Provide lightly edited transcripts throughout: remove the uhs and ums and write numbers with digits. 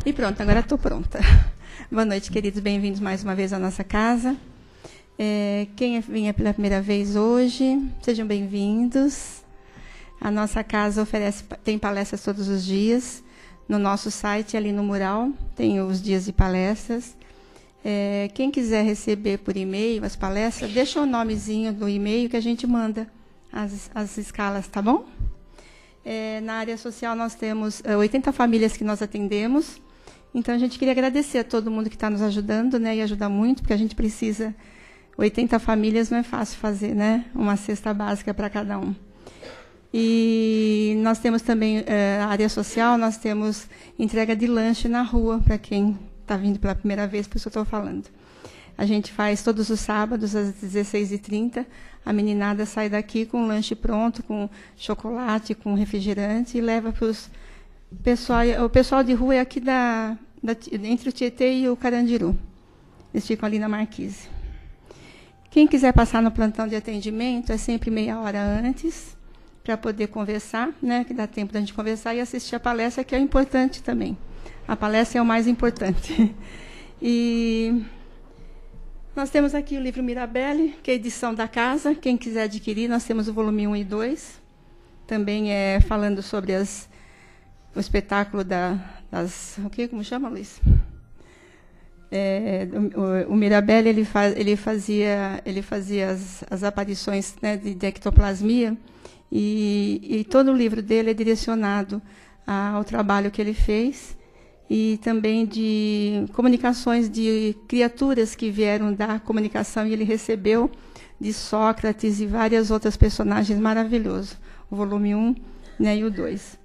E pronto, agora estou pronta. Boa noite, queridos, bem-vindos mais uma vez à nossa casa. Quem vinha pela primeira vez hoje, sejam bem-vindos. A nossa casa tem palestras todos os dias. No nosso site, ali no mural, tem os dias de palestras. Quem quiser receber por e-mail as palestras, deixa o nomezinho do e-mail que a gente manda as escalas, tá bom? Na área social, nós temos 80 famílias que nós atendemos. Então, a gente queria agradecer a todo mundo que está nos ajudando, né, e ajudar muito, porque a gente precisa... 80 famílias não é fácil fazer, né? Uma cesta básica para cada um. E nós temos também a área social, nós temos entrega de lanche na rua, para quem está vindo pela primeira vez, por isso eu estou falando. A gente faz todos os sábados, às 16h30, a meninada sai daqui com o lanche pronto, com chocolate, com refrigerante, e leva para os... O pessoal de rua é aqui entre o Tietê e o Carandiru. Eles ficam ali na Marquise. Quem quiser passar no plantão de atendimento, é sempre meia hora antes, para poder conversar, né, que dá tempo da gente conversar e assistir a palestra, que é importante também. A palestra é o mais importante. E nós temos aqui o livro Mirabelle, que é a edição da casa. Quem quiser adquirir, nós temos o volume 1 e 2. Também falando sobre o espetáculo como chama, Luiz? O Mirabelle ele fazia as aparições, né, de ectoplasmia, e todo o livro dele é direcionado ao trabalho que ele fez, e também de comunicações de criaturas que vieram da comunicação, e ele recebeu de Sócrates e várias outras personagens maravilhosos. O volume 1, né, e o 2.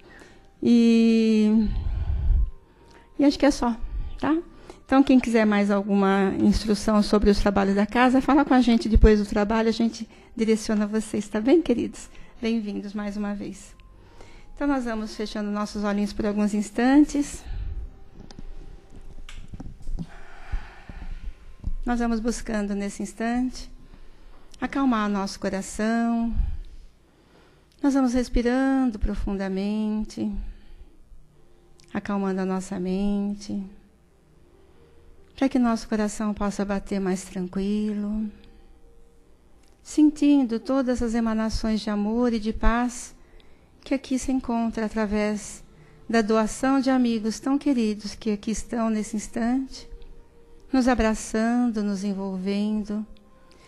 E acho que é só, tá? Então, quem quiser mais alguma instrução sobre os trabalhos da casa, fala com a gente depois do trabalho, a gente direciona vocês, tá bem, queridos? Bem-vindos mais uma vez. Então, nós vamos fechando nossos olhinhos por alguns instantes. Nós vamos buscando, nesse instante, acalmar o nosso coração. Nós vamos respirando profundamente, acalmando a nossa mente, para que nosso coração possa bater mais tranquilo, sentindo todas as emanações de amor e de paz que aqui se encontra através da doação de amigos tão queridos que aqui estão nesse instante, nos abraçando, nos envolvendo,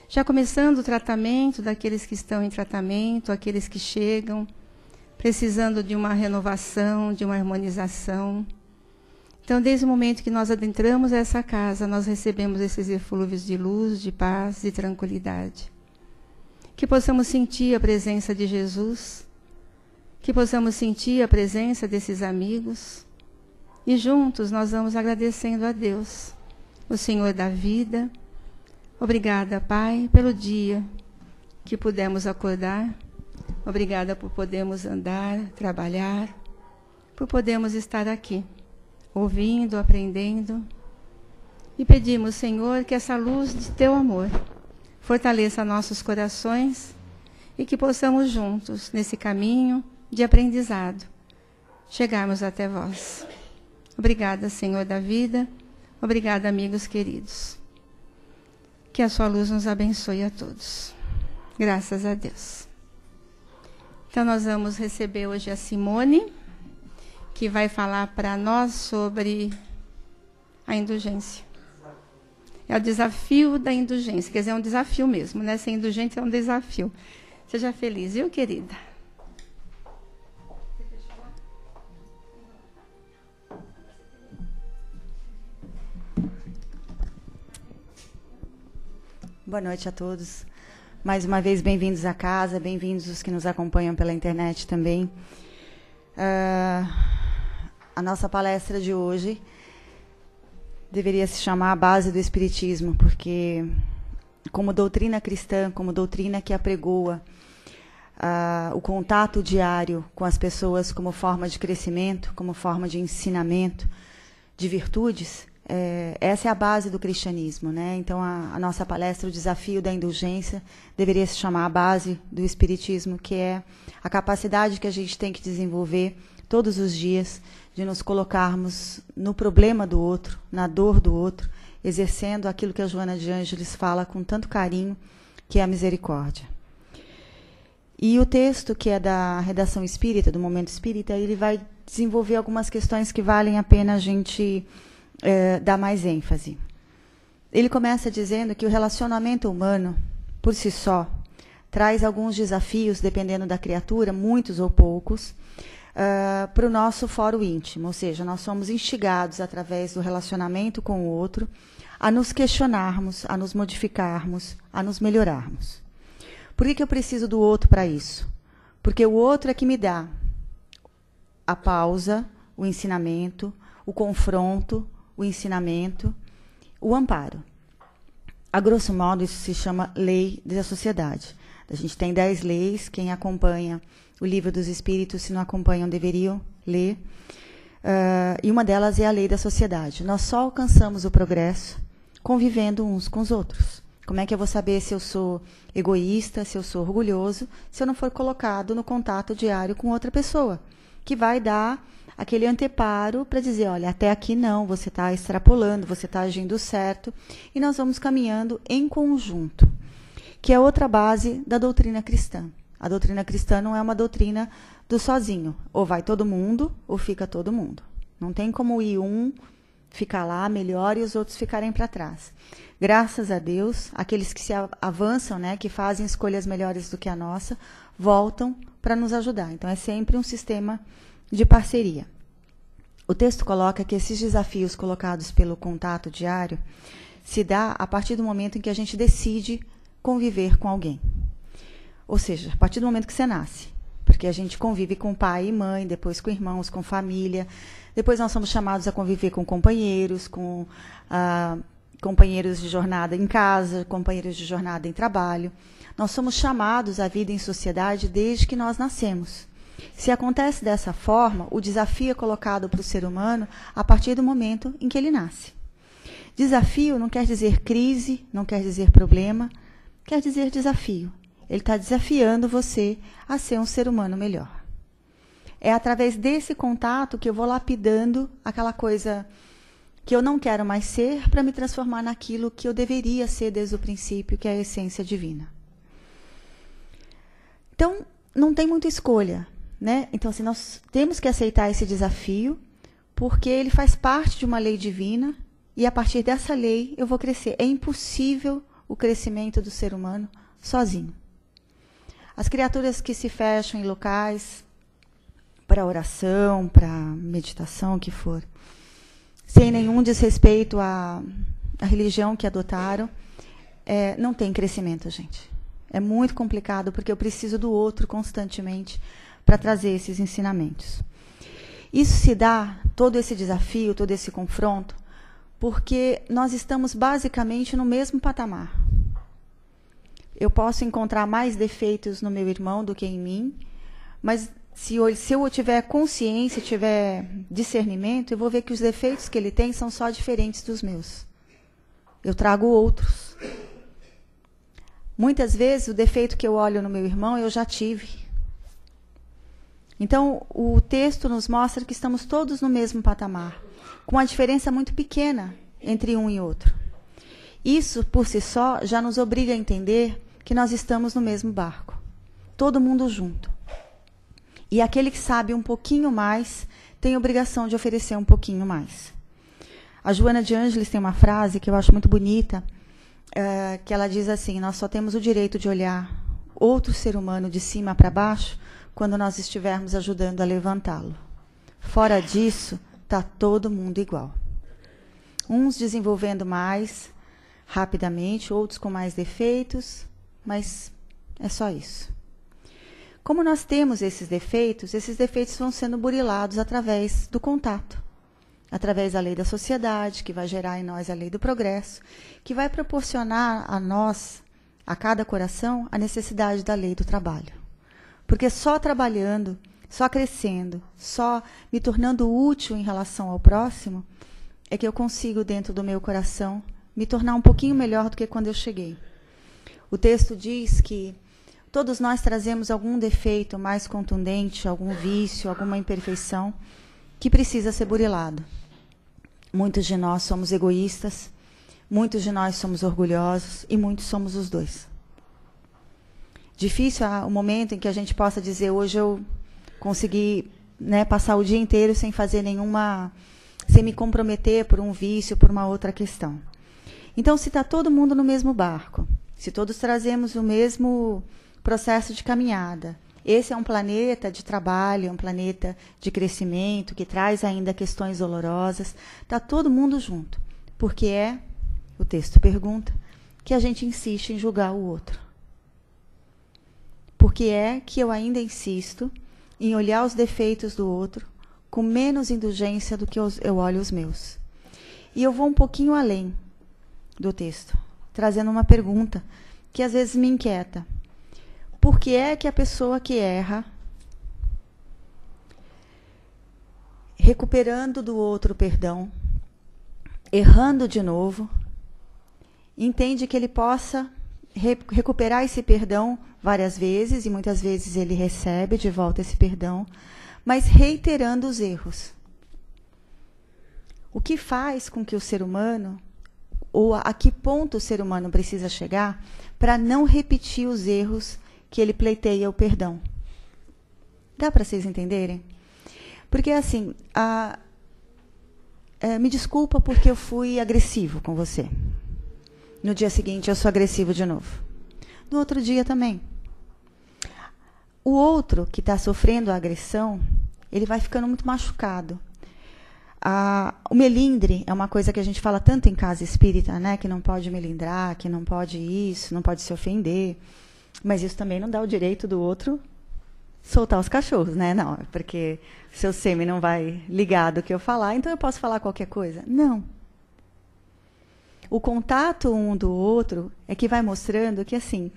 já começando o tratamento daqueles que estão em tratamento, aqueles que chegam, precisando de uma renovação, de uma harmonização. Então, desde o momento que nós adentramos essa casa, nós recebemos esses eflúvios de luz, de paz, de tranquilidade. Que possamos sentir a presença de Jesus, que possamos sentir a presença desses amigos, e juntos nós vamos agradecendo a Deus, o Senhor da vida. Obrigada, Pai, pelo dia que pudemos acordar. Obrigada por podermos andar, trabalhar, por podermos estar aqui, ouvindo, aprendendo. E pedimos, Senhor, que essa luz de Teu amor fortaleça nossos corações e que possamos juntos, nesse caminho de aprendizado, chegarmos até Vós. Obrigada, Senhor da vida. Obrigada, amigos queridos. Que a Sua luz nos abençoe a todos. Graças a Deus. Então, nós vamos receber hoje a Simone, que vai falar para nós sobre a indulgência. É o desafio da indulgência. Quer dizer, é um desafio mesmo, né? Ser indulgente é um desafio. Seja feliz, viu, querida? Boa noite a todos. Mais uma vez, bem-vindos à casa, bem-vindos os que nos acompanham pela internet também. A nossa palestra de hoje deveria se chamar A Base do Espiritismo, porque, como doutrina cristã, como doutrina que apregoa o contato diário com as pessoas como forma de crescimento, como forma de ensinamento, de virtudes, essa é a base do cristianismo, né? Então, a nossa palestra, o desafio da indulgência, deveria se chamar A Base do Espiritismo, que é a capacidade que a gente tem que desenvolver todos os dias, de nos colocarmos no problema do outro, na dor do outro, exercendo aquilo que a Joana de Ângeles fala com tanto carinho, que é a misericórdia. E o texto, que é da redação espírita, do Momento Espírita, ele vai desenvolver algumas questões que valem a pena a gente dar mais ênfase. Ele começa dizendo que o relacionamento humano, por si só, traz alguns desafios, dependendo da criatura, muitos ou poucos, para o nosso fórum íntimo, ou seja, nós somos instigados através do relacionamento com o outro a nos questionarmos, a nos modificarmos, a nos melhorarmos. Por que eu preciso do outro para isso? Porque o outro é que me dá a pausa, o ensinamento, o confronto, o ensinamento, o amparo. A grosso modo, isso se chama lei da sociedade. A gente tem 10 leis, quem acompanha o Livro dos Espíritos, se não acompanham, deveriam ler. E uma delas é a lei da sociedade. Nós só alcançamos o progresso convivendo uns com os outros. Como é que eu vou saber se eu sou egoísta, se eu sou orgulhoso, se eu não for colocado no contato diário com outra pessoa, que vai dar aquele anteparo para dizer, olha, até aqui não, você está extrapolando, você está agindo certo, e nós vamos caminhando em conjunto, que é outra base da doutrina cristã. A doutrina cristã não é uma doutrina do sozinho, ou vai todo mundo, ou fica todo mundo. Não tem como ir um ficar lá melhor e os outros ficarem para trás. Graças a Deus, aqueles que se avançam, né, que fazem escolhas melhores do que a nossa, voltam para nos ajudar. Então, é sempre um sistema de parceria. O texto coloca que esses desafios colocados pelo contato diário se dá a partir do momento em que a gente decide conviver com alguém. Ou seja, a partir do momento que você nasce. Porque a gente convive com pai e mãe, depois com irmãos, com família. Depois nós somos chamados a conviver com companheiros, com companheiros de jornada em casa, companheiros de jornada em trabalho. Nós somos chamados à vida em sociedade desde que nós nascemos. Se acontece dessa forma, o desafio é colocado para o ser humano a partir do momento em que ele nasce. Desafio não quer dizer crise, não quer dizer problema, quer dizer desafio. Ele está desafiando você a ser um ser humano melhor. É através desse contato que eu vou lapidando aquela coisa que eu não quero mais ser para me transformar naquilo que eu deveria ser desde o princípio, que é a essência divina. Então, não tem muita escolha, né? Então, assim, nós temos que aceitar esse desafio, porque ele faz parte de uma lei divina, e a partir dessa lei eu vou crescer. É impossível o crescimento do ser humano sozinho. As criaturas que se fecham em locais para oração, para meditação, o que for, sem nenhum desrespeito à religião que adotaram, não tem crescimento, gente. É muito complicado, porque eu preciso do outro constantemente para trazer esses ensinamentos. Isso se dá, todo esse desafio, todo esse confronto, porque nós estamos basicamente no mesmo patamar. Eu posso encontrar mais defeitos no meu irmão do que em mim, mas se eu tiver consciência, tiver discernimento, eu vou ver que os defeitos que ele tem são só diferentes dos meus. Eu trago outros. Muitas vezes, o defeito que eu olho no meu irmão, eu já tive. Então, o texto nos mostra que estamos todos no mesmo patamar, com uma diferença muito pequena entre um e outro. Isso, por si só, já nos obriga a entender que nós estamos no mesmo barco, todo mundo junto. E aquele que sabe um pouquinho mais tem a obrigação de oferecer um pouquinho mais. A Joana de Ângeles tem uma frase que eu acho muito bonita, que ela diz assim: nós só temos o direito de olhar outro ser humano de cima para baixo quando nós estivermos ajudando a levantá-lo. Fora disso, está todo mundo igual. Uns desenvolvendo mais rapidamente, outros com mais defeitos, mas é só isso. Como nós temos esses defeitos vão sendo burilados através do contato, através da lei da sociedade, que vai gerar em nós a lei do progresso, que vai proporcionar a nós, a cada coração, a necessidade da lei do trabalho. Porque só trabalhando, só crescendo, só me tornando útil em relação ao próximo, é que eu consigo, dentro do meu coração, me tornar um pouquinho melhor do que quando eu cheguei. O texto diz que Todos nós trazemos algum defeito mais contundente, algum vício, alguma imperfeição que precisa ser burilado. Muitos de nós somos egoístas, muitos de nós somos orgulhosos e muitos somos os dois. Difícil o momento em que a gente possa dizer, hoje eu consegui, né, passar o dia inteiro sem fazer sem me comprometer por um vício, por uma outra questão. Então, se está todo mundo no mesmo barco, se todos trazemos o mesmo processo de caminhada, esse é um planeta de trabalho, é um planeta de crescimento, que traz ainda questões dolorosas, está todo mundo junto. Porque o texto pergunta, que a gente insiste em julgar o outro. Porque é que eu ainda insisto em olhar os defeitos do outro com menos indulgência do que eu olho os meus. E eu vou um pouquinho além do texto, trazendo uma pergunta que às vezes me inquieta. Por que é que a pessoa que erra, recuperando do outro o perdão, errando de novo, entende que ele possa recuperar esse perdão várias vezes, e muitas vezes ele recebe de volta esse perdão, mas reiterando os erros? O que faz com que o ser humano, ou a que ponto o ser humano precisa chegar para não repetir os erros que ele pleiteia o perdão? Dá para vocês entenderem? Porque assim, me desculpa porque eu fui agressivo com você. No dia seguinte eu sou agressivo de novo. No outro dia também. O outro que está sofrendo a agressão, ele vai ficando muito machucado. O melindre é uma coisa que a gente fala tanto em casa espírita, né? Que não pode melindrar, que não pode isso, não pode se ofender. Mas isso também não dá o direito do outro soltar os cachorros, né? Não, porque seu sêmen não vai ligar do que eu falar, então eu posso falar qualquer coisa. Não. O contato um do outro é que vai mostrando que, assim,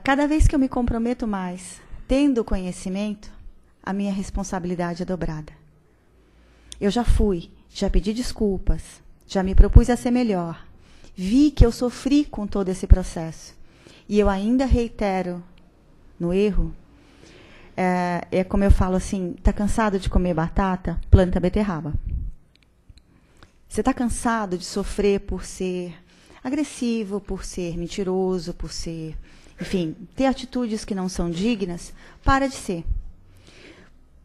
cada vez que eu me comprometo mais, tendo conhecimento, a minha responsabilidade é dobrada. Eu já pedi desculpas, já me propus a ser melhor, vi que eu sofri com todo esse processo, e eu ainda reitero no erro. É como eu falo assim, está cansado de comer batata? Planta beterraba. Você está cansado de sofrer por ser agressivo, por ser mentiroso, por ser, enfim, ter atitudes que não são dignas? Para de ser.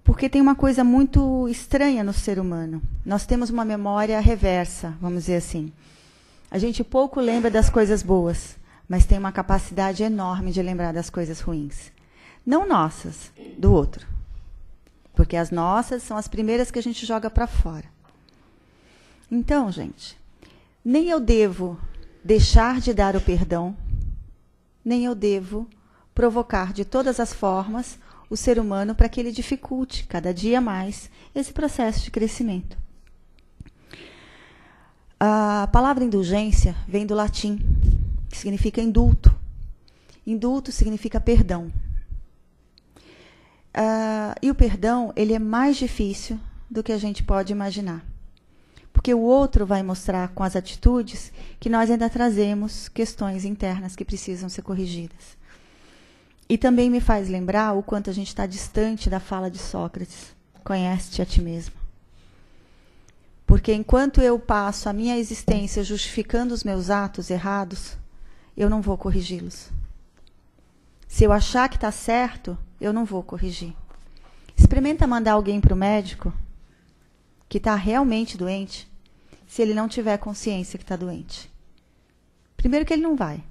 Porque tem uma coisa muito estranha no ser humano. Nós temos uma memória reversa, vamos dizer assim. A gente pouco lembra das coisas boas, mas tem uma capacidade enorme de lembrar das coisas ruins. Não nossas, do outro. Porque as nossas são as primeiras que a gente joga para fora. Então, gente, nem eu devo deixar de dar o perdão, nem eu devo provocar de todas as formas o ser humano para que ele dificulte cada dia mais esse processo de crescimento. A palavra indulgência vem do latim, que significa indulto. Indulto significa perdão. E o perdão, ele é mais difícil do que a gente pode imaginar. Porque o outro vai mostrar com as atitudes que nós ainda trazemos questões internas que precisam ser corrigidas. E também me faz lembrar o quanto a gente está distante da fala de Sócrates. Conhece-te a ti mesmo. Porque enquanto eu passo a minha existência justificando os meus atos errados, eu não vou corrigi-los. Se eu achar que está certo, eu não vou corrigir. Experimenta mandar alguém para o médico que está realmente doente, se ele não tiver consciência que está doente. Primeiro que ele não vai.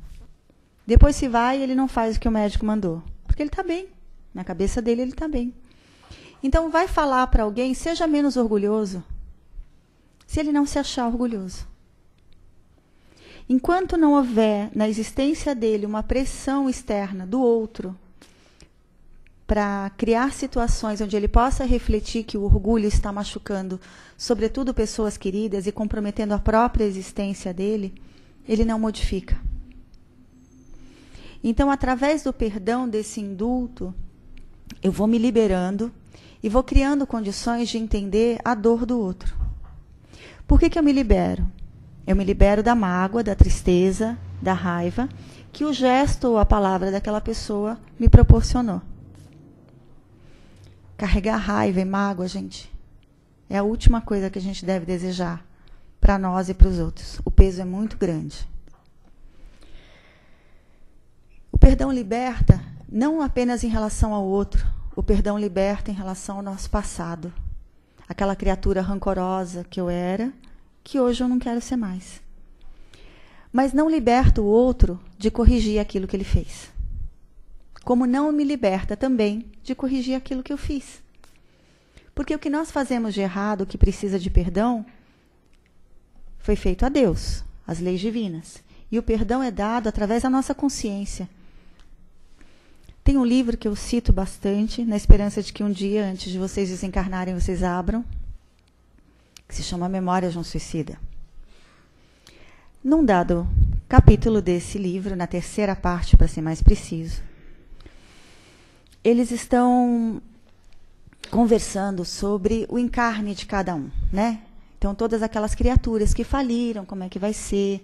Depois, se vai, ele não faz o que o médico mandou. Porque ele está bem. Na cabeça dele, ele está bem. Então, vai falar para alguém, seja menos orgulhoso, se ele não se achar orgulhoso. Enquanto não houver na existência dele uma pressão externa do outro para criar situações onde ele possa refletir que o orgulho está machucando, sobretudo pessoas queridas, e comprometendo a própria existência dele, ele não modifica. Então, através do perdão, desse indulto, eu vou me liberando e vou criando condições de entender a dor do outro. Por que eu me libero? Eu me libero da mágoa, da tristeza, da raiva que o gesto ou a palavra daquela pessoa me proporcionou. Carregar raiva e mágoa, gente, é a última coisa que a gente deve desejar para nós e para os outros. O peso é muito grande. O perdão liberta não apenas em relação ao outro, o perdão liberta em relação ao nosso passado. Aquela criatura rancorosa que eu era, que hoje eu não quero ser mais. Mas não liberta o outro de corrigir aquilo que ele fez. Como não me liberta também de corrigir aquilo que eu fiz. Porque o que nós fazemos de errado, o que precisa de perdão, foi feito a Deus, as leis divinas. E o perdão é dado através da nossa consciência. Tem um livro que eu cito bastante, na esperança de que um dia, antes de vocês desencarnarem, vocês abram, que se chama Memórias de um Suicida. Num dado capítulo desse livro, na terceira parte, para ser mais preciso, eles estão conversando sobre o encarne de cada um, né? Então, todas aquelas criaturas que faliram, como é que vai ser.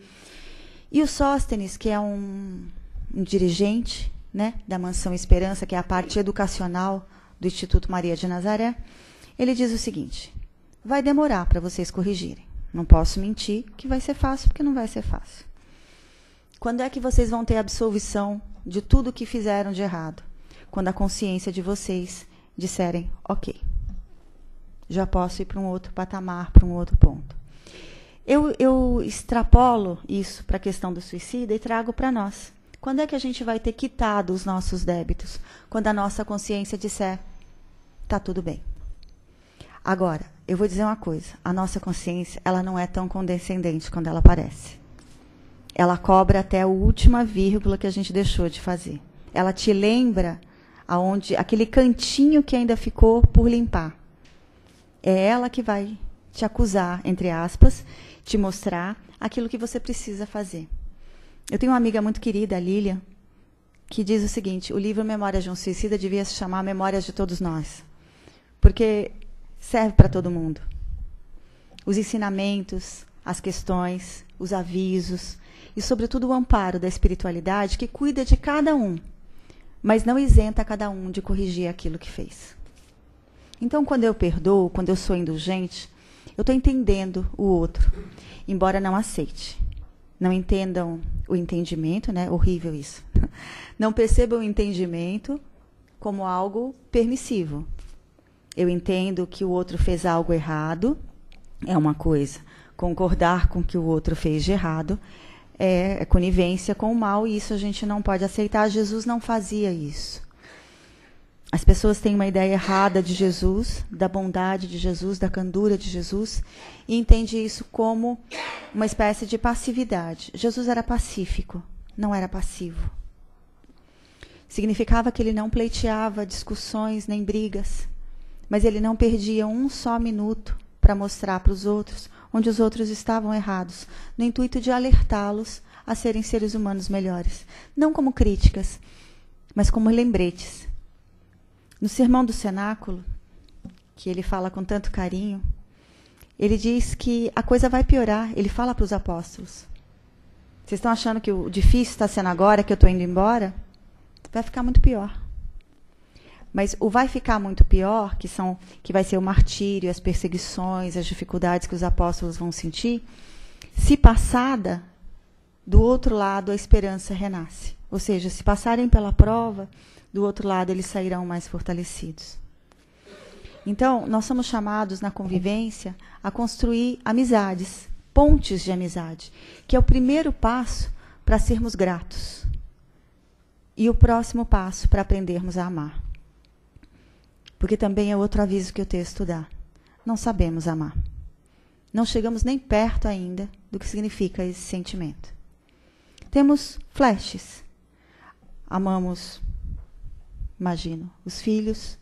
E o Sóstenes, que é um dirigente, né, da Mansão Esperança, que é a parte educacional do Instituto Maria de Nazaré, ele diz o seguinte: vai demorar para vocês corrigirem. Não posso mentir que vai ser fácil, porque não vai ser fácil. Quando é que vocês vão ter absolvição de tudo que fizeram de errado? Quando a consciência de vocês disserem, ok, já posso ir para um outro patamar, para um outro ponto. Eu extrapolo isso para a questão do suicida e trago para nós. Quando é que a gente vai ter quitado os nossos débitos? Quando a nossa consciência disser, tá tudo bem. Agora, eu vou dizer uma coisa, a nossa consciência, ela não é tão condescendente quando ela aparece. Ela cobra até a última vírgula que a gente deixou de fazer. Ela te lembra aquele cantinho que ainda ficou por limpar. É ela que vai te acusar, entre aspas, te mostrar aquilo que você precisa fazer. Eu tenho uma amiga muito querida, a Lilian, que diz o seguinte: o livro Memórias de um Suicida devia se chamar Memórias de Todos Nós. Porque serve para todo mundo. Os ensinamentos, as questões, os avisos e, sobretudo, o amparo da espiritualidade que cuida de cada um, mas não isenta cada um de corrigir aquilo que fez. Então, quando eu perdoo, quando eu sou indulgente, eu estou entendendo o outro, embora não aceite. Não entendam o entendimento, né? Horrível isso. Não percebam o entendimento como algo permissivo. Eu entendo que o outro fez algo errado, é uma coisa. Concordar com o que o outro fez de errado é conivência com o mal, e isso a gente não pode aceitar. Jesus não fazia isso. As pessoas têm uma ideia errada de Jesus, da bondade de Jesus, da candura de Jesus, e entendem isso como uma espécie de passividade. Jesus era pacífico, não era passivo. Significava que ele não pleiteava discussões nem brigas, mas ele não perdia um só minuto para mostrar para os outros onde os outros estavam errados, no intuito de alertá-los a serem seres humanos melhores. Não como críticas, mas como lembretes. No Sermão do Cenáculo, que ele fala com tanto carinho, ele diz que a coisa vai piorar. Ele fala para os apóstolos: vocês estão achando que o difícil está sendo agora, que eu estou indo embora? Vai ficar muito pior. Mas o vai ficar muito pior, que vai ser o martírio, as perseguições, as dificuldades que os apóstolos vão sentir, se passada, do outro lado a esperança renasce. Ou seja, se passarem pela prova, do outro lado eles sairão mais fortalecidos. Então, nós somos chamados na convivência a construir amizades, pontes de amizade, que é o primeiro passo para sermos gratos. E o próximo passo para aprendermos a amar. Porque também é outro aviso que o texto dá. Não sabemos amar. Não chegamos nem perto ainda do que significa esse sentimento. Temos flashes. Amamos, imagino, os filhos,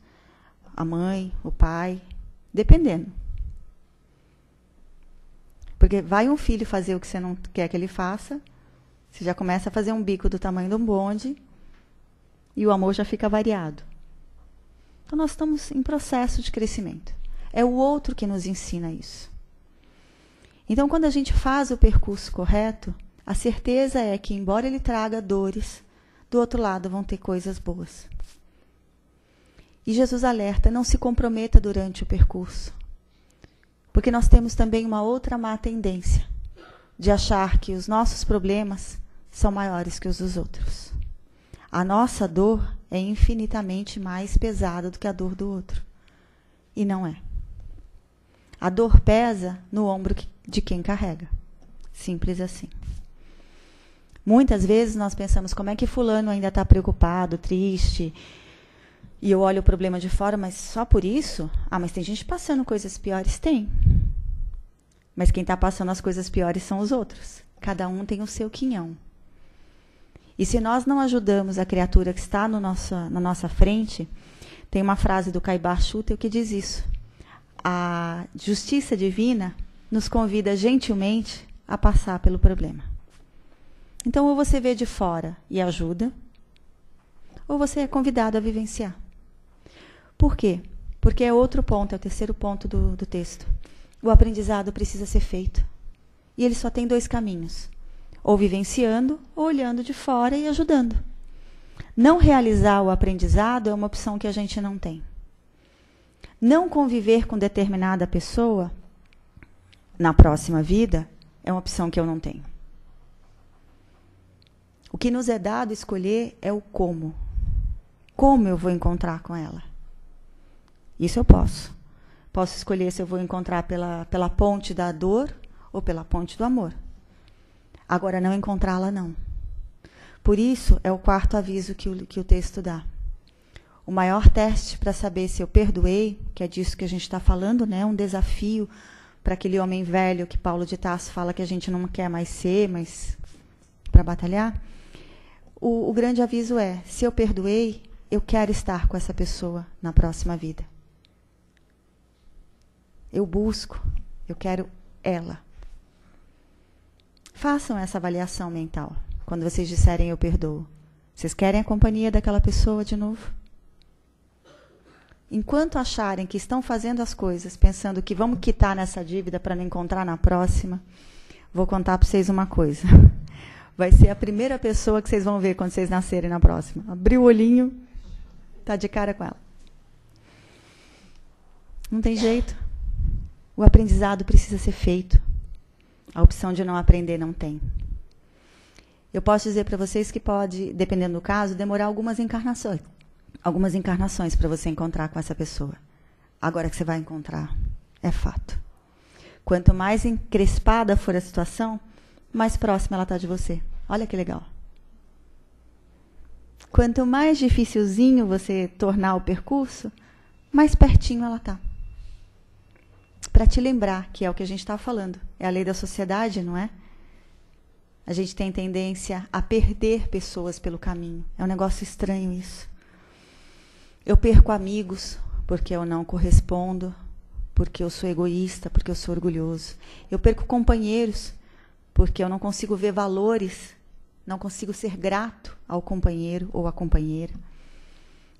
a mãe, o pai, dependendo. Porque vai um filho fazer o que você não quer que ele faça, você já começa a fazer um bico do tamanho de um bonde, e o amor já fica variado. Então, nós estamos em processo de crescimento. É o outro que nos ensina isso. Então, quando a gente faz o percurso correto, A certeza é que, embora ele traga dores, do outro lado vão ter coisas boas. E Jesus alerta, não se comprometa durante o percurso. Porque nós temos também uma outra má tendência de achar que os nossos problemas são maiores que os dos outros. A nossa dor é infinitamente mais pesada do que a dor do outro. E não é. A dor pesa no ombro de quem carrega. Simples assim. Muitas vezes nós pensamos, como é que fulano ainda está preocupado, triste, e eu olho o problema de fora, mas só por isso? Ah, mas tem gente passando coisas piores? Tem. Mas quem está passando as coisas piores são os outros. Cada um tem o seu quinhão. E se nós não ajudamos a criatura que está na nossa frente, tem uma frase do Caibar Schutel que diz isso. A justiça divina nos convida gentilmente a passar pelo problema. Então, ou você vê de fora e ajuda, ou você é convidado a vivenciar. Por quê? Porque é outro ponto, é o terceiro ponto do texto. O aprendizado precisa ser feito. E ele só tem 2 caminhos. Ou vivenciando, ou olhando de fora e ajudando. Não realizar o aprendizado é uma opção que a gente não tem. Não conviver com determinada pessoa na próxima vida é uma opção que eu não tenho. O que nos é dado escolher é o como. Como eu vou encontrar com ela? Isso eu posso. Posso escolher se eu vou encontrar pela ponte da dor ou pela ponte do amor. Agora, não encontrá-la, não. Por isso, é o 4º aviso que o texto dá. O maior teste para saber se eu perdoei, que é disso que a gente está falando, né? Um desafio para aquele homem velho que Paulo de Tarso fala que a gente não quer mais ser, mas para batalhar. O grande aviso é, se eu perdoei, eu quero estar com essa pessoa na próxima vida. Eu busco, eu quero ela. Façam essa avaliação mental. Quando vocês disserem eu perdoo. Vocês querem a companhia daquela pessoa de novo? Enquanto acharem que estão fazendo as coisas, pensando que vamos quitar nessa dívida para não encontrar na próxima, vou contar para vocês uma coisa. Vai ser a primeira pessoa que vocês vão ver quando vocês nascerem na próxima. Abrir o olhinho, tá de cara com ela. Não tem jeito. O aprendizado precisa ser feito. A opção de não aprender não tem. Eu posso dizer para vocês que pode, dependendo do caso, demorar algumas encarnações. Algumas encarnações para você encontrar com essa pessoa. Agora que você vai encontrar, é fato. Quanto mais encrespada for a situação, mais próxima ela está de você. Olha que legal. Quanto mais dificilzinho você tornar o percurso, mais pertinho ela está. Para te lembrar que é o que a gente está falando. É a lei da sociedade, não é? A gente tem tendência a perder pessoas pelo caminho. É um negócio estranho isso. Eu perco amigos porque eu não correspondo, porque eu sou egoísta, porque eu sou orgulhoso. Eu perco companheiros porque eu não consigo ver valores, não consigo ser grato ao companheiro ou à companheira.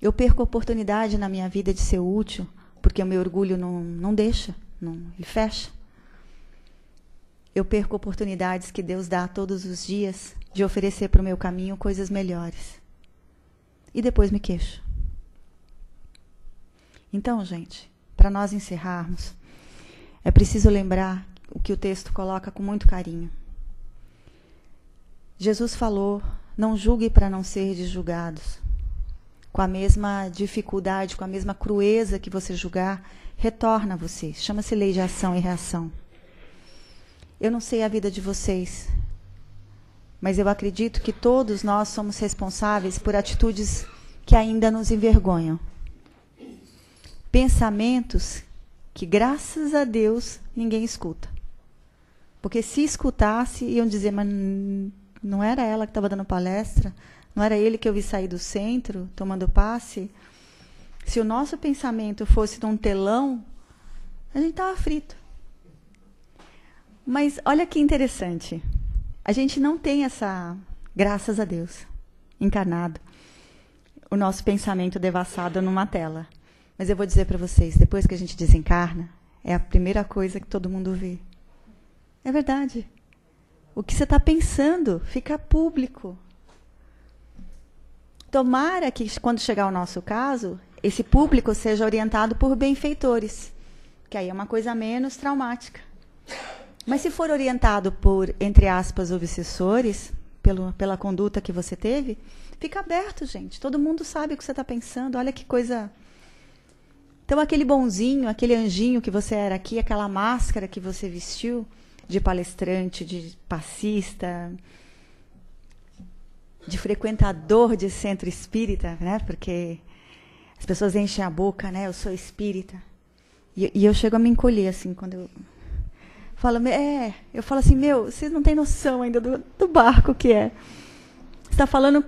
Eu perco oportunidade na minha vida de ser útil porque o meu orgulho não deixa, ele fecha. Eu perco oportunidades que Deus dá todos os dias de oferecer para o meu caminho coisas melhores. E depois me queixo. Então, gente, para nós encerrarmos, é preciso lembrar o que o texto coloca com muito carinho. Jesus falou, não julgue para não ser julgados. Com a mesma dificuldade, com a mesma crueza que você julgar, retorna a você. Chama-se lei de ação e reação. Eu não sei a vida de vocês, mas eu acredito que todos nós somos responsáveis por atitudes que ainda nos envergonham. Pensamentos que, graças a Deus, ninguém escuta. Porque se escutasse, iam dizer, mas não era ela que estava dando palestra? Não era ele que eu vi sair do centro, tomando passe? Se o nosso pensamento fosse num telão, a gente estava frito. Mas olha que interessante. A gente não tem essa, graças a Deus, encarnado, o nosso pensamento devassado numa tela. Mas eu vou dizer para vocês, depois que a gente desencarna, é a primeira coisa que todo mundo vê. É verdade. O que você está pensando fica público. Tomara que, quando chegar o nosso caso, esse público seja orientado por benfeitores, que aí é uma coisa menos traumática. Mas se for orientado por, entre aspas, obsessores, pela conduta que você teve, fica aberto, gente. Todo mundo sabe o que você está pensando. Olha que coisa... Então, aquele bonzinho, aquele anjinho que você era aqui, aquela máscara que você vestiu, de palestrante, de passista, de frequentador de centro espírita, né? Porque as pessoas enchem a boca, né? Eu sou espírita. E eu chego a me encolher, assim, quando eu falo, eu falo assim, vocês não têm noção ainda do barco que é. Você está falando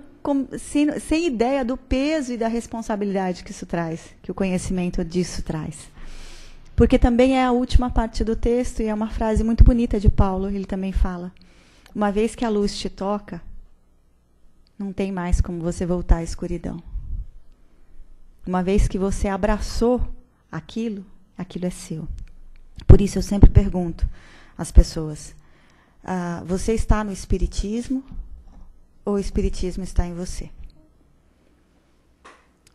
sem ideia do peso e da responsabilidade que isso traz, que o conhecimento disso traz. Porque também é a última parte do texto, e é uma frase muito bonita de Paulo, ele também fala, uma vez que a luz te toca, não tem mais como você voltar à escuridão. Uma vez que você abraçou aquilo é seu. Por isso eu sempre pergunto às pessoas, você está no espiritismo ou o espiritismo está em você?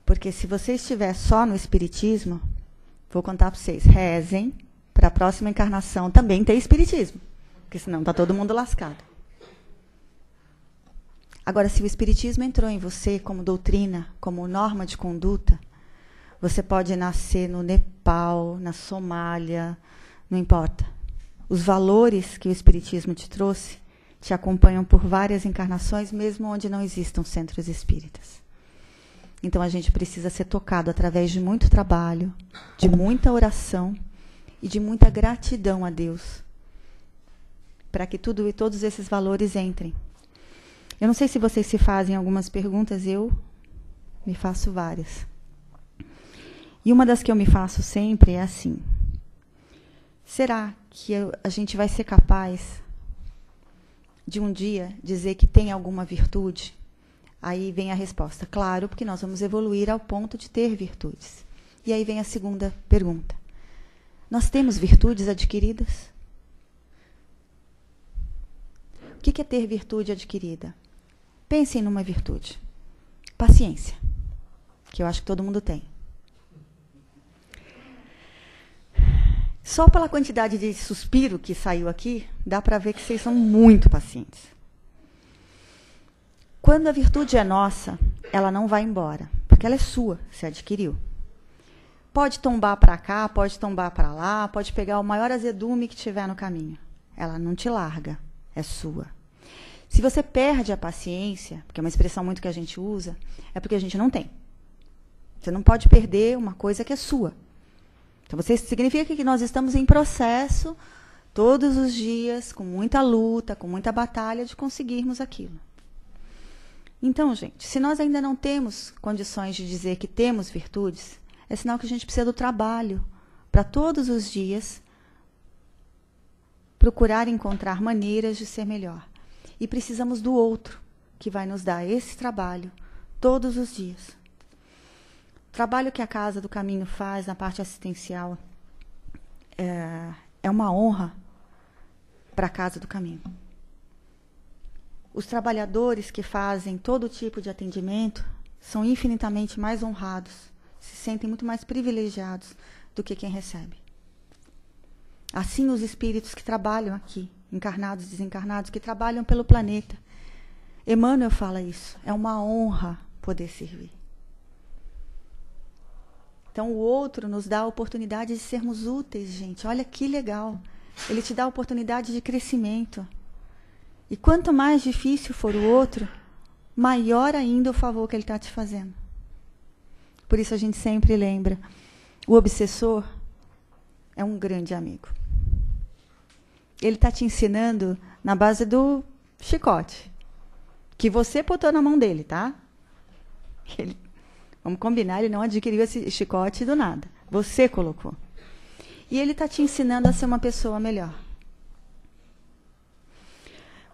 Porque se você estiver só no espiritismo, vou contar para vocês, rezem para a próxima encarnação também ter espiritismo, porque senão está todo mundo lascado. Agora, se o espiritismo entrou em você como doutrina, como norma de conduta, você pode nascer no Nepal, na Somália, não importa. Os valores que o espiritismo te trouxe te acompanham por várias encarnações, mesmo onde não existam centros espíritas. Então, a gente precisa ser tocado através de muito trabalho, de muita oração e de muita gratidão a Deus, para que todos esses valores entrem. Eu não sei se vocês se fazem algumas perguntas, eu me faço várias. E uma das que eu me faço sempre é assim: será que a gente vai ser capaz de um dia dizer que tem alguma virtude? Aí vem a resposta: claro, porque nós vamos evoluir ao ponto de ter virtudes. E aí vem a segunda pergunta: nós temos virtudes adquiridas? O que é ter virtude adquirida? Pensem numa virtude. Paciência, que eu acho que todo mundo tem. Só pela quantidade de suspiro que saiu aqui, dá para ver que vocês são muito pacientes. Quando a virtude é nossa, ela não vai embora, porque ela é sua, você adquiriu. Pode tombar para cá, pode tombar para lá, pode pegar o maior azedume que tiver no caminho. Ela não te larga, é sua. Se você perde a paciência, porque é uma expressão muito que a gente usa, é porque a gente não tem. Você não pode perder uma coisa que é sua. Então, significa que nós estamos em processo, todos os dias, com muita luta, com muita batalha, de conseguirmos aquilo. Então, gente, se nós ainda não temos condições de dizer que temos virtudes, é sinal que a gente precisa do trabalho para todos os dias procurar encontrar maneiras de ser melhor. E precisamos do outro, que vai nos dar esse trabalho todos os dias. O trabalho que a Casa do Caminho faz na parte assistencial é uma honra para a Casa do Caminho. Os trabalhadores que fazem todo tipo de atendimento são infinitamente mais honrados, se sentem muito mais privilegiados do que quem recebe. Assim, os espíritos que trabalham aqui, encarnados e desencarnados, que trabalham pelo planeta. Emmanuel fala isso. É uma honra poder servir. Então, o outro nos dá a oportunidade de sermos úteis, gente. Olha que legal. Ele te dá a oportunidade de crescimento. E quanto mais difícil for o outro, maior ainda o favor que ele está te fazendo. Por isso a gente sempre lembra, o obsessor é um grande amigo. Ele está te ensinando na base do chicote, que você botou na mão dele, tá? Vamos combinar, ele não adquiriu esse chicote do nada. Você colocou. E ele está te ensinando a ser uma pessoa melhor.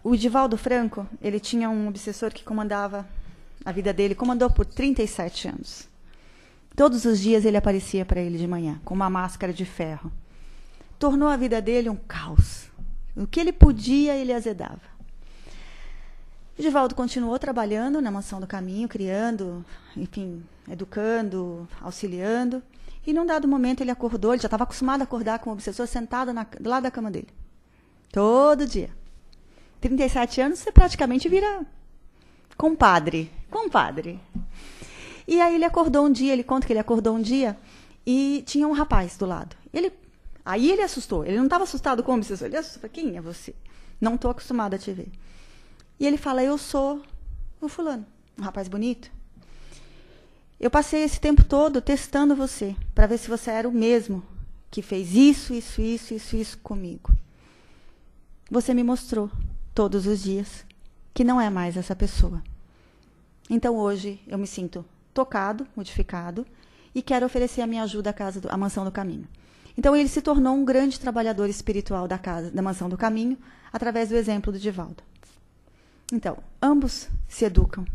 O Divaldo Franco, ele tinha um obsessor que comandava a vida dele, comandou por 37 anos. Todos os dias ele aparecia para ele de manhã, com uma máscara de ferro. Tornou a vida dele um caos. O que ele podia, ele azedava. O Divaldo continuou trabalhando na Mansão do Caminho, criando, enfim, educando, auxiliando. E num dado momento ele acordou, ele já estava acostumado a acordar com o obsessor sentado do lado da cama dele. Todo dia. 37 anos, você praticamente vira compadre. E aí ele acordou um dia, ele conta que ele acordou um dia e tinha um rapaz do lado. Aí ele assustou. Ele não estava assustado com o obsessor. Ele assustou. Quem é você? Não estou acostumado a te ver. E ele fala, eu sou o fulano. Um rapaz bonito. Eu passei esse tempo todo testando você, para ver se você era o mesmo que fez isso comigo. Você me mostrou, todos os dias, que não é mais essa pessoa. Então, hoje, eu me sinto tocado, modificado, e quero oferecer a minha ajuda à Mansão do Caminho. Então, ele se tornou um grande trabalhador espiritual da Mansão do Caminho, através do exemplo do Divaldo. Então, ambos se educam.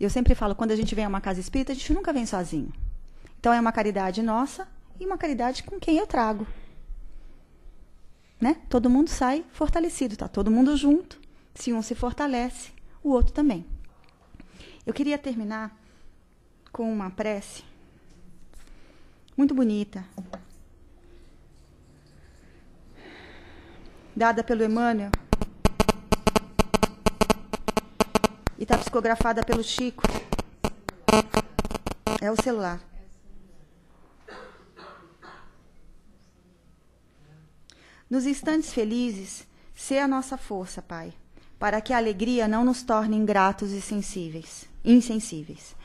Eu sempre falo, quando a gente vem a uma casa espírita, a gente nunca vem sozinho. Então, é uma caridade nossa e uma caridade com quem eu trago. Né? Todo mundo sai fortalecido, tá? Todo mundo junto. Se um se fortalece, o outro também. Eu queria terminar com uma prece muito bonita, dada pelo Emmanuel, e está psicografada pelo Chico. É o celular. Nos instantes felizes, sê a nossa força, Pai, para que a alegria não nos torne ingratos e insensíveis.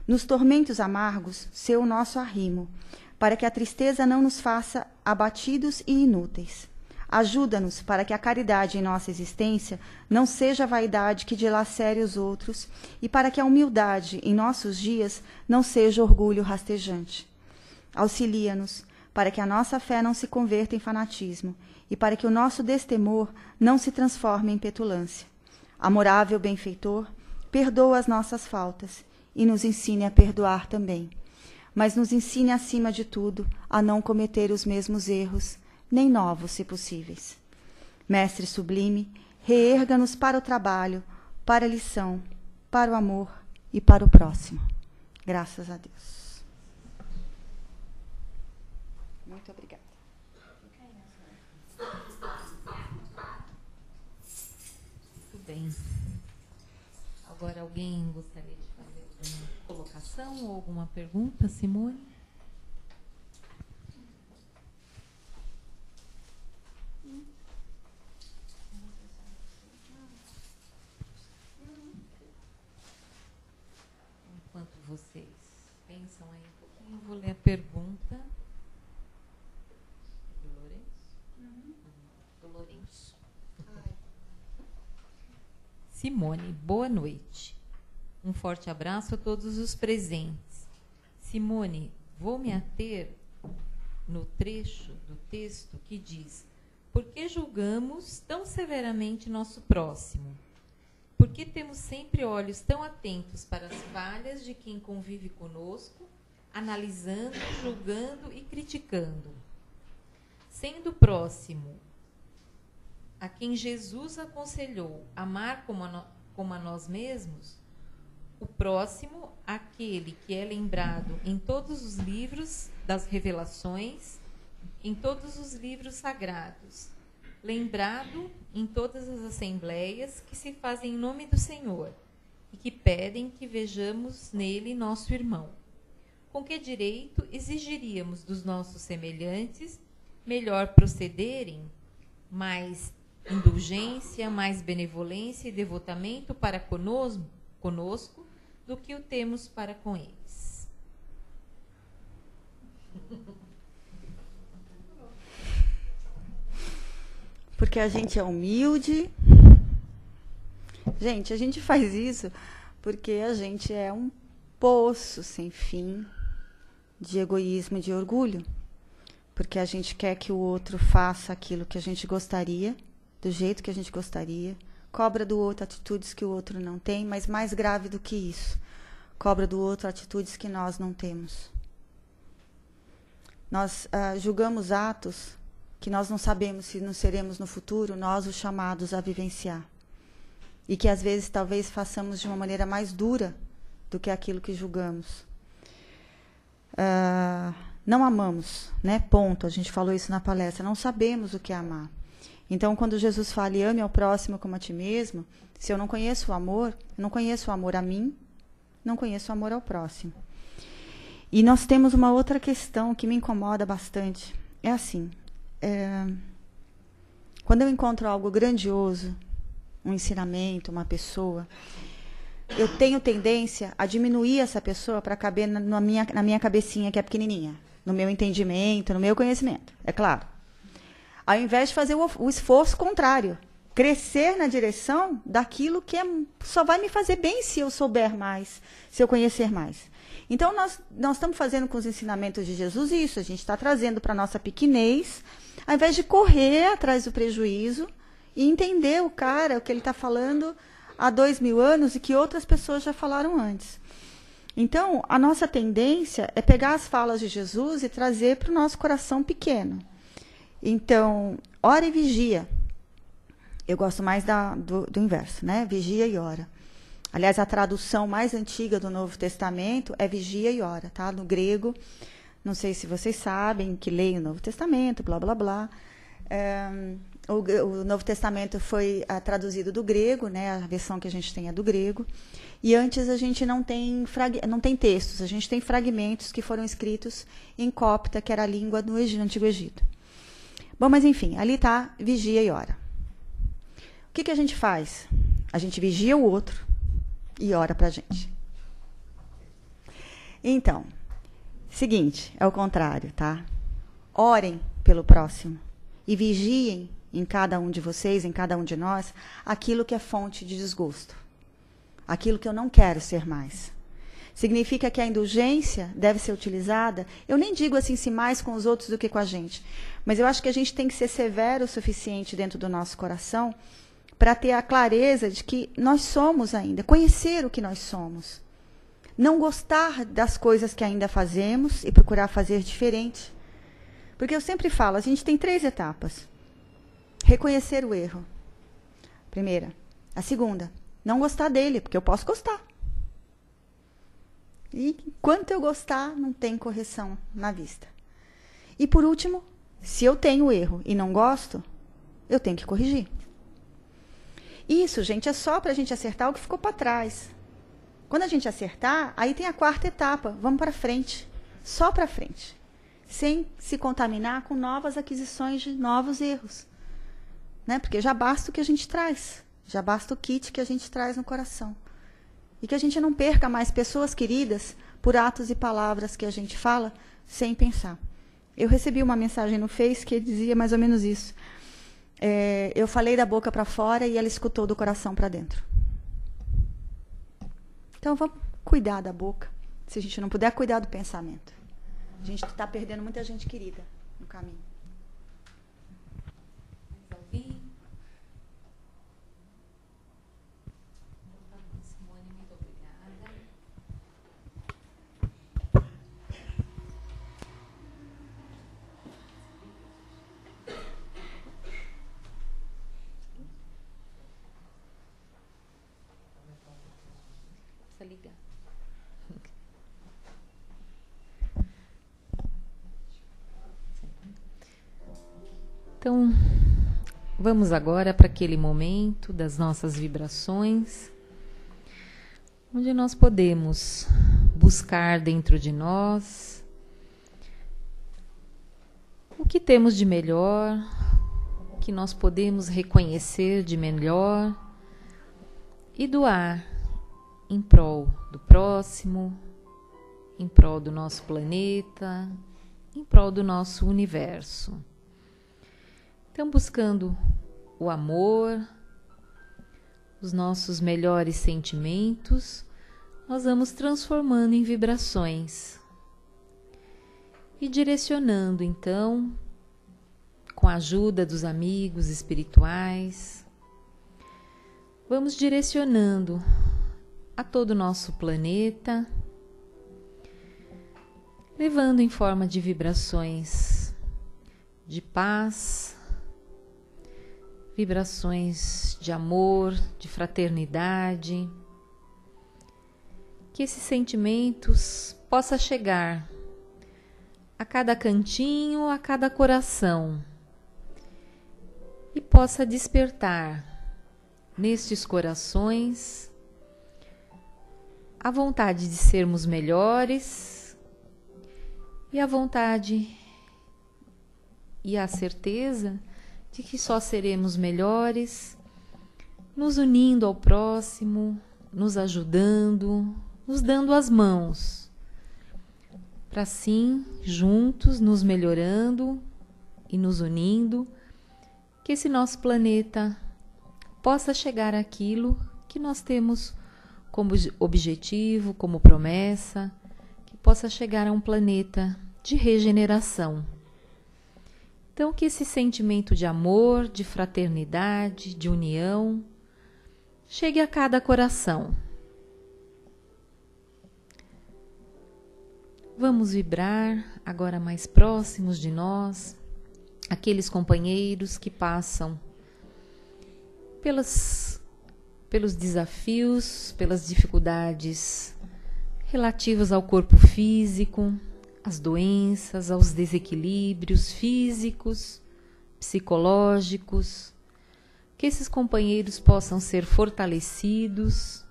Nos tormentos amargos, sê o nosso arrimo, para que a tristeza não nos faça abatidos e inúteis. Ajuda-nos para que a caridade em nossa existência não seja a vaidade que dilacere os outros e para que a humildade em nossos dias não seja orgulho rastejante. Auxilia-nos para que a nossa fé não se converta em fanatismo e para que o nosso destemor não se transforme em petulância. Amorável benfeitor, perdoa as nossas faltas e nos ensine a perdoar também. Mas nos ensine, acima de tudo, a não cometer os mesmos erros, nem novos, se possíveis. Mestre sublime, reerga-nos para o trabalho, para a lição, para o amor e para o próximo. Graças a Deus. Muito obrigada. Muito bem. Agora, alguém gostaria de fazer alguma colocação ou alguma pergunta, Simone? Enquanto vocês pensam aí um pouquinho, eu vou ler a pergunta do Lourenço. Do Lourenço. Simone, boa noite. Um forte abraço a todos os presentes. Simone, vou me ater no trecho do texto que diz: por que julgamos tão severamente nosso próximo? Por que temos sempre olhos tão atentos para as falhas de quem convive conosco, analisando, julgando e criticando? Sendo próximo a quem Jesus aconselhou amar como a nós mesmos, o próximo, aquele que é lembrado em todos os livros das revelações, em todos os livros sagrados, lembrado em todas as assembleias que se fazem em nome do Senhor e que pedem que vejamos nele nosso irmão. Com que direito exigiríamos dos nossos semelhantes melhor procederem, mais indulgência, mais benevolência e devotamento para conosco do que o temos para com eles? Porque a gente é humilde. Gente, a gente faz isso porque a gente é um poço sem fim de egoísmo e de orgulho. Porque a gente quer que o outro faça aquilo que a gente gostaria, do jeito que a gente gostaria, cobra do outro atitudes que o outro não tem, mas mais grave do que isso, cobra do outro atitudes que nós não temos. Nós julgamos atos que nós não sabemos se nos seremos no futuro, nós os chamados a vivenciar. E que às vezes talvez façamos de uma maneira mais dura do que aquilo que julgamos. Não amamos, né? Ponto. A gente falou isso na palestra. Não sabemos o que é amar. Então, quando Jesus fala, e ame ao próximo como a ti mesmo, se eu não conheço o amor, eu não conheço o amor a mim, não conheço o amor ao próximo. E nós temos uma outra questão que me incomoda bastante. É assim, quando eu encontro algo grandioso, um ensinamento, uma pessoa, eu tenho tendência a diminuir essa pessoa para caber na minha cabecinha, que é pequenininha, no meu entendimento, no meu conhecimento, é claro. Ao invés de fazer o esforço contrário, crescer na direção daquilo que só vai me fazer bem se eu souber mais, se eu conhecer mais. Então, nós estamos fazendo com os ensinamentos de Jesus isso, a gente está trazendo para a nossa pequenez, ao invés de correr atrás do prejuízo e entender o que ele está falando há 2000 anos e que outras pessoas já falaram antes. Então, a nossa tendência é pegar as falas de Jesus e trazer para o nosso coração pequeno. Então, ora e vigia. Eu gosto mais do inverso, né? Vigia e ora. Aliás, a tradução mais antiga do Novo Testamento é vigia e ora, tá? No grego, não sei se vocês sabem, que leem o Novo Testamento, blá, blá, blá. O Novo Testamento foi traduzido do grego, né? A versão que a gente tem é do grego. E antes a gente não tem textos, a gente tem fragmentos que foram escritos em copta, que era a língua do Antigo Egito. Bom, mas enfim, ali está vigia e ora. O que a gente faz? A gente vigia o outro e ora para a gente. Então, seguinte, é o contrário, tá? Orem pelo próximo e vigiem em cada um de vocês, em cada um de nós, aquilo que é fonte de desgosto. Aquilo que eu não quero ser mais. Significa que a indulgência deve ser utilizada, eu nem digo assim se mais com os outros do que com a gente, mas eu acho que a gente tem que ser severo o suficiente dentro do nosso coração para ter a clareza de que nós somos ainda, conhecer o que nós somos. Não gostar das coisas que ainda fazemos e procurar fazer diferente. Porque eu sempre falo, a gente tem 3 etapas. Reconhecer o erro. Primeira. A segunda, não gostar dele, porque eu posso gostar. E enquanto eu gostar, não tem correção na vista. E por último, se eu tenho erro e não gosto, eu tenho que corrigir. Isso, gente, é só para a gente acertar o que ficou para trás. Quando a gente acertar, aí tem a 4ª etapa. Vamos para frente. Só para frente. Sem se contaminar com novas aquisições de novos erros. Né? Porque já basta o que a gente traz. Já basta o kit que a gente traz no coração. E que a gente não perca mais pessoas queridas por atos e palavras que a gente fala sem pensar. Eu recebi uma mensagem no Face que dizia mais ou menos isso. Eu falei da boca para fora e ela escutou do coração para dentro. Então, vamos cuidar da boca. Se a gente não puder, cuidar do pensamento. A gente está perdendo muita gente querida no caminho. Simone, muito obrigada. Ligar. Então, vamos agora para aquele momento das nossas vibrações, onde nós podemos buscar dentro de nós o que temos de melhor, o que nós podemos reconhecer de melhor e doar em prol do próximo, em prol do nosso planeta, em prol do nosso universo. Então, buscando o amor, os nossos melhores sentimentos, nós vamos transformando em vibrações e direcionando, então, com a ajuda dos amigos espirituais, vamos direcionando a todo o nosso planeta, levando em forma de vibrações de paz, vibrações de amor, de fraternidade. Que esses sentimentos possam chegar a cada cantinho, a cada coração e possa despertar nestes corações a vontade de sermos melhores e a vontade e a certeza de que só seremos melhores nos unindo ao próximo, nos ajudando, nos dando as mãos, para assim, juntos, nos melhorando e nos unindo, que esse nosso planeta possa chegar àquilo que nós temos como objetivo, como promessa, que possa chegar a um planeta de regeneração. Então, que esse sentimento de amor, de fraternidade, de união, chegue a cada coração. Vamos vibrar agora mais próximos de nós, aqueles companheiros que passam pelos desafios, pelas dificuldades relativas ao corpo físico, às doenças, aos desequilíbrios físicos, psicológicos, que esses companheiros possam ser fortalecidos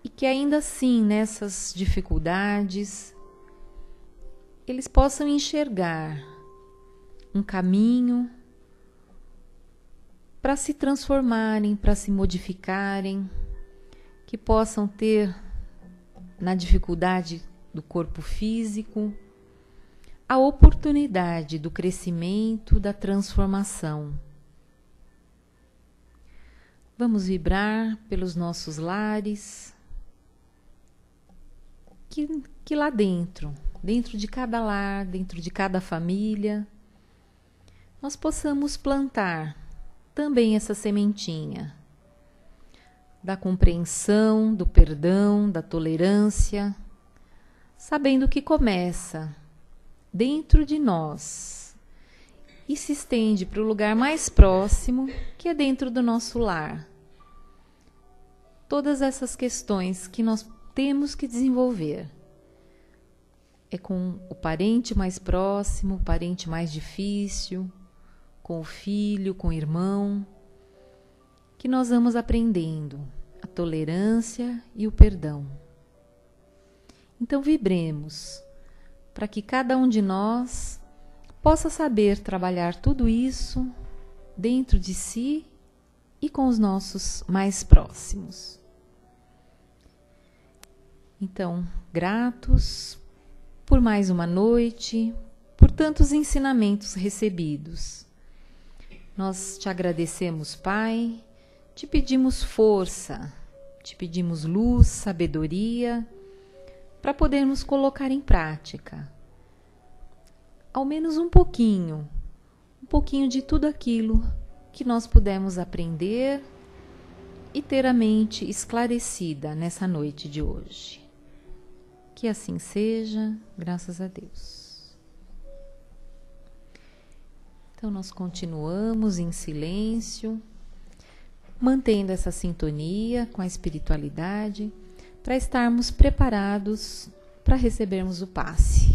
e que ainda assim, nessas dificuldades, eles possam enxergar um caminho para se transformarem, para se modificarem, que possam ter na dificuldade do corpo físico a oportunidade do crescimento, da transformação. Vamos vibrar pelos nossos lares, que lá dentro de cada lar, dentro de cada família, nós possamos plantar também essa sementinha da compreensão, do perdão, da tolerância, sabendo que começa dentro de nós e se estende para o lugar mais próximo, que é dentro do nosso lar. Todas essas questões que nós temos que desenvolver é com o parente mais próximo, o parente mais difícil, com o filho, com o irmão, que nós vamos aprendendo a tolerância e o perdão. Então vibremos para que cada um de nós possa saber trabalhar tudo isso dentro de si e com os nossos mais próximos. Então, gratos por mais uma noite, por tantos ensinamentos recebidos. Nós te agradecemos, Pai, te pedimos força, te pedimos luz, sabedoria, para podermos colocar em prática, ao menos um pouquinho de tudo aquilo que nós pudemos aprender e ter a mente esclarecida nessa noite de hoje. Que assim seja, graças a Deus. Então nós continuamos em silêncio, mantendo essa sintonia com a espiritualidade, para estarmos preparados para recebermos o passe.